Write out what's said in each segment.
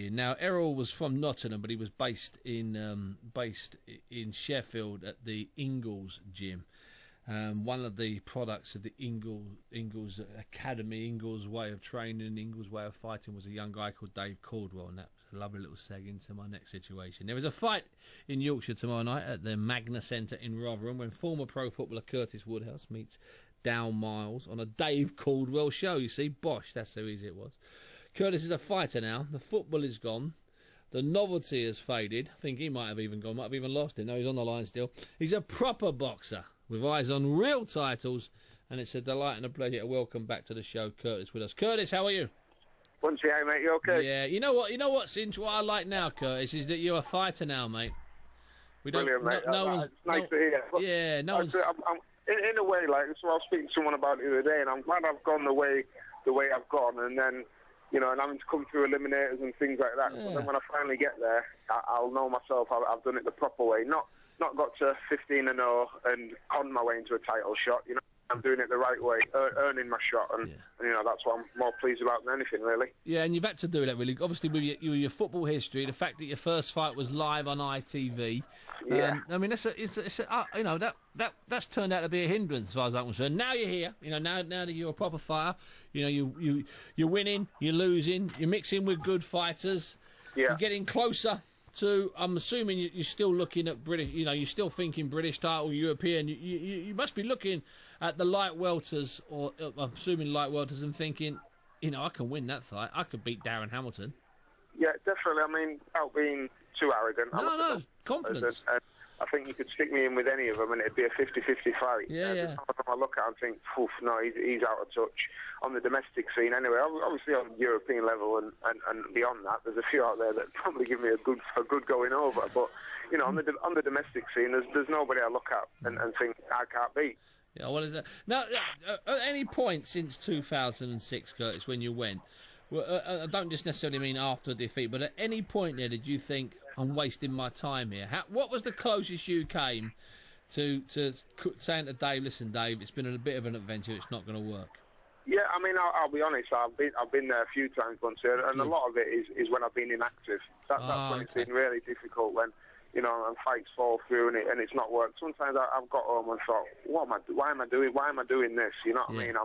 fighting. Now, Errol was from Nottingham, but he was based in Sheffield at the Ingalls gym. One of the products of the Ingalls Academy, Ingalls way of training, Ingalls way of fighting was a young guy called Dave Caldwell, and that was a lovely little seg into my next situation. There is a fight in Yorkshire tomorrow night at the Magna Centre in Rotherham when former pro footballer Curtis Woodhouse meets Down Miles on a Dave Caldwell show. You see, bosh, that's how easy it was. Curtis is a fighter now. The football is gone. The novelty has faded. I think he might have even lost it. No, he's on the line still. He's a proper boxer with eyes on real titles, and it's a delight and a pleasure to welcome back to the show Curtis with us. Curtis, how are you? Bunchy, hey mate, you okay? Yeah, you know what I like now, Curtis, is that you're a fighter now, mate. Brilliant, mate. It's nice to hear. Yeah, no one's... I'm in a way, like, so I was speaking to someone about it the other day, and I'm glad I've gone the way I've gone, and then, you know, and having to come through eliminators and things like that. Yeah. But then when I finally get there, I'll know myself. I've done it the proper way. Not got to 15-0 and conned my way into a title shot. You know, I'm doing it the right way, earning my shot, and you know that's what I'm more pleased about than anything, really. Yeah, and you've had to do that, really. Obviously, with your football history, the fact that your first fight was live on ITV. Yeah. I mean, you know that's turned out to be a hindrance as far as I'm concerned. Now you're here. You know, now that you're a proper fighter, you know you're winning, you're losing, you're mixing with good fighters. Yeah. You're getting closer to, I'm assuming you're still looking at British, you know, you're still thinking British title, European. You must be looking at the light welters, or I'm assuming light welters, and thinking, you know, I can win that fight. I could beat Darren Hamilton. Yeah, definitely. I mean, without being too arrogant. No, confidence. And I think you could stick me in with any of them and it'd be a 50-50 fight. Yeah. Every time I look at him and think, poof, no, he's out of touch. On the domestic scene, anyway, obviously on the European level and beyond that, there's a few out there that probably give me a good going over. But, you know, on the domestic scene, there's nobody I look at and think I can't beat. Yeah, what is that? Now, at any point since 2006, Curtis, when you went, I don't just necessarily mean after defeat, but at any point there did you think, I'm wasting my time here? What was the closest you came to saying to Dave, listen, Dave, it's been a bit of an adventure, it's not going to work? Yeah, I mean, I'll be honest. I've been there a few times, and a lot of it is when I've been inactive. That's when it's been really difficult. When, you know, and fights fall through and it's not worked. Sometimes I've got home and thought, why am I doing this? You know what I mean?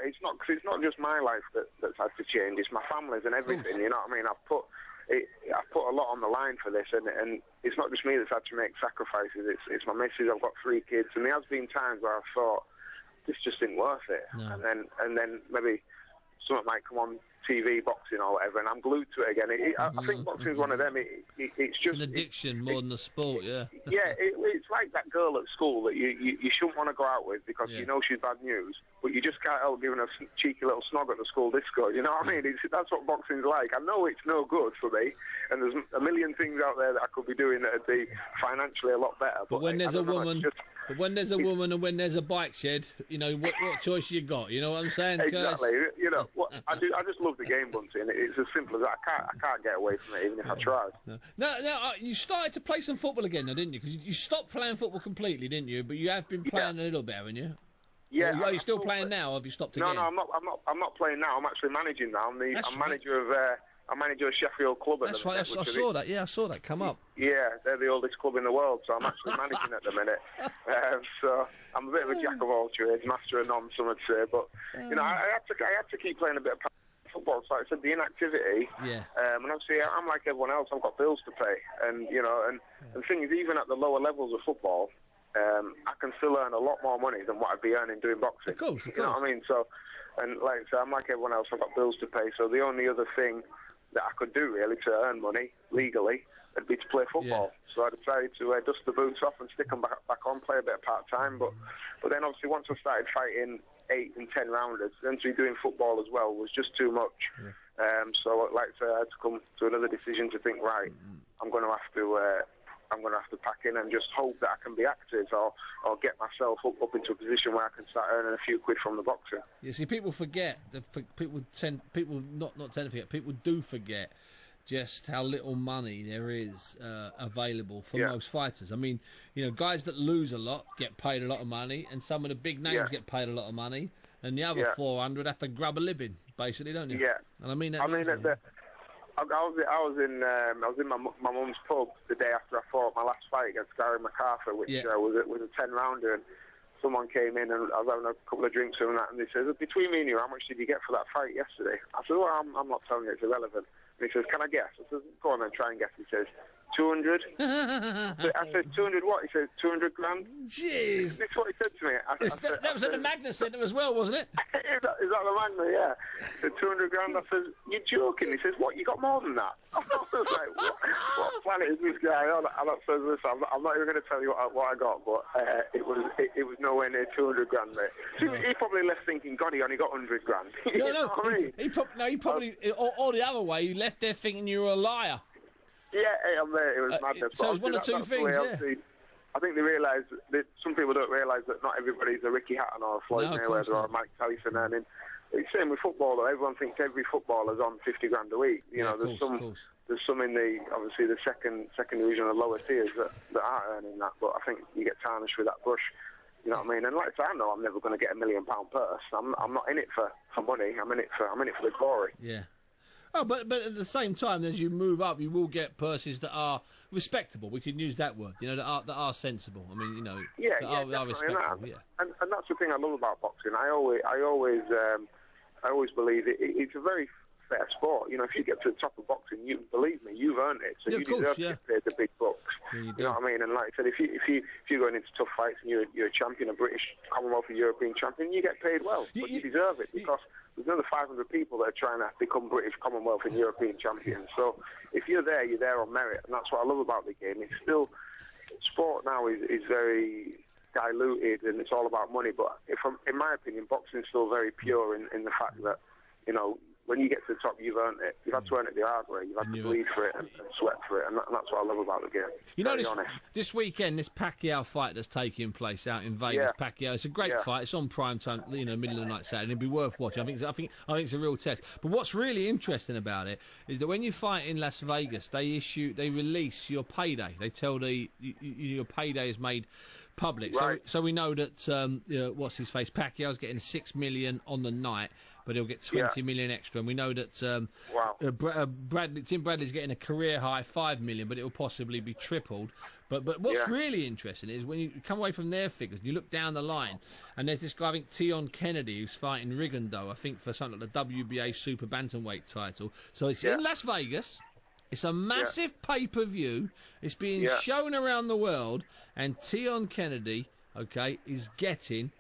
It's not just my life that's had to change. It's my family's and everything. You know what I mean? I've put a lot on the line for this, and it's not just me that's had to make sacrifices. It's my missus. I've got 3 kids, and there has been times where I've thought, this just isn't worth it. No. And then maybe something might come on TV, boxing or whatever, and I'm glued to it again. I think boxing's one of them. It's just an addiction more than a sport. Yeah. Yeah, it's like that girl at school that you shouldn't want to go out with because you know she's bad news, but you just can't help giving her a cheeky little snog at the school disco. You know what I mean? That's what boxing's like. I know it's no good for me, and there's a million things out there that I could be doing that'd be financially a lot better. But when there's a woman. But when there's a woman and when there's a bike shed, you know, what choice you got? You know what I'm saying? Exactly. You know, I just love the game, Bunty, and it's as simple as that. I can't get away from it, even if I tried. No, you started to play some football again, though, didn't you? Because you stopped playing football completely, didn't you? But you have been playing a little bit, haven't you? Yeah. Are you still playing now, or have you stopped again? No, I'm not playing now. I'm actually managing now. I'm manager of... I'm manager of Sheffield Club at the minute. That's right, I saw that. Yeah, I saw that come up. Yeah, they're the oldest club in the world, so I'm actually managing at the minute. So I'm a bit of a jack of all trades, master of none, some would say. But, you know, I had to keep playing a bit of football. So like I said, the inactivity. Yeah. And obviously, I'm like everyone else. I've got bills to pay. And, you know, and the thing is, even at the lower levels of football, I can still earn a lot more money than what I'd be earning doing boxing. Of course. You know what I mean? So, and like I said, I'm like everyone else. I've got bills to pay. So the only other thing that I could do really to earn money legally would be to play football. Yeah. So I decided to dust the boots off and stick them back on, play a bit of part-time. But then obviously once I started fighting 8 and 10 rounders, then to be doing football as well was just too much. Yeah. So like I said, I had to come to another decision to think, right, I'm going to have to pack in and just hope that I can be active or get myself up into a position where I can start earning a few quid from the boxing. You see, people forget people do forget just how little money there is available for most fighters. I mean, you know, guys that lose a lot get paid a lot of money, and some of the big names get paid a lot of money, and the other 400 have to grab a living, basically, don't you? Yeah. And I mean that. was in my mum's pub the day after I fought my last fight against Gary MacArthur, which was a 10-rounder, and someone came in and I was having a couple of drinks and that, and they said, between me and you, how much did you get for that fight yesterday? I said, well, I'm not telling you, it's irrelevant. And he says, can I guess? I said, go on then, try and guess. He says, 200. I said, 200 what? He says, 200 grand. Jeez. That's what he said to me. That was at the Magna Centre as well, wasn't it? Is that the Magna, yeah. He said, 200 grand. I said, you're joking. He says, what, you got more than that? I was like, what planet is this guy on? And I said, listen, I'm not even going to tell you what I got, but it was nowhere near 200 grand, mate. So he probably left thinking, God, he only got 100 grand. No, he probably, or the other way, he left there thinking you were a liar. Yeah, it was madness. So it's one of two things, yeah. I think they realise that some people don't realise that not everybody's a Ricky Hatton or a Floyd Mayweather or a Mike Tyson. And it's the same with football, though. Everyone thinks every footballer's on 50 grand a week. You know, there's some in the, obviously, the second division or lower tiers that are earning that. But I think you get tarnished with that brush. You know what I mean? And like I say, I know I'm never going to get £1 million purse. I'm not in it for money. I'm in it for the glory. Yeah. Oh, but at the same time, as you move up, you will get purses that are respectable. We can use that word, you know, that are sensible. I mean, you know, are respectable. Yeah. And that's the thing I love about boxing. I always believe it's a very fair sport. You know, if you get to the top of boxing, you believe me, you've earned it. So you deserve to get paid the big bucks. Yeah, you know what I mean? And like I said, if you're going into tough fights and you're a champion, a British, Commonwealth, and European champion, you get paid well. But you deserve it because there's another 500 people that are trying to become British, Commonwealth, and European champions. So if you're there on merit, and that's what I love about the game. It's still, sport now is very diluted and it's all about money. But in my opinion, boxing is still very pure in the fact that, you know, when you get to the top, you've earned it. You've had to earn it the hard way. You've had to bleed for it and sweat for it, and that's what I love about the game. You know, this weekend, this Pacquiao fight that's taking place out in Vegas, Pacquiao, it's a great fight. It's on prime time, you know, middle of the night Saturday. It'd be worth watching. I think it's a real test. But what's really interesting about it is that when you fight in Las Vegas, they release your payday. They tell your payday is made public. Right. So we know that what's his face, Pacquiao's getting $6 million on the night, but he'll get $20 million extra. And we know that Tim Bradley's getting a career high $5 million, but it will possibly be tripled. But what's really interesting is when you come away from their figures, and you look down the line, and there's this guy, I think Tion Kennedy, who's fighting Rigondeaux, I think for something like the WBA Super Bantamweight title. So it's in Las Vegas. It's a massive pay-per-view. It's being shown around the world, and Tion Kennedy, is getting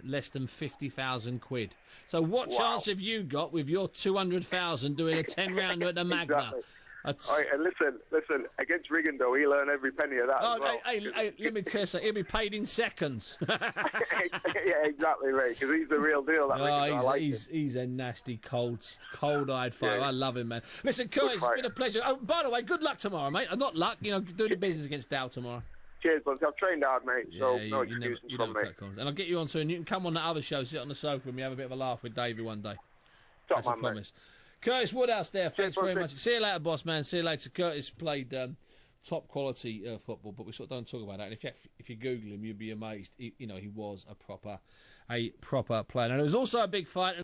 less than 50,000 quid. So what chance have you got with your 200,000 doing a 10-rounder at the Magna? Exactly. And listen, against Rigondeaux, he'll earn every penny of that as well. Hey, let me tell you something. He'll be paid in seconds. Yeah, exactly, mate, because he's the real deal. He's a nasty, cold-eyed fighter. I love him, man. Listen, Curtis, it's been a pleasure. Oh, by the way, good luck tomorrow, mate. Not luck, doing the business against Dow tomorrow. Cheers, buds. I've trained hard, mate, so no excuses from me. And I'll get you on soon. You can come on the other show, sit on the sofa, and we have a bit of a laugh with Davey one day. That's a promise. Curtis Woodhouse there. Thanks very much. See you later, boss man. See you later. Curtis played top quality football, but we sort of don't talk about that. And if you Google him, you'll be amazed. He was a proper player. And there was also a big fight.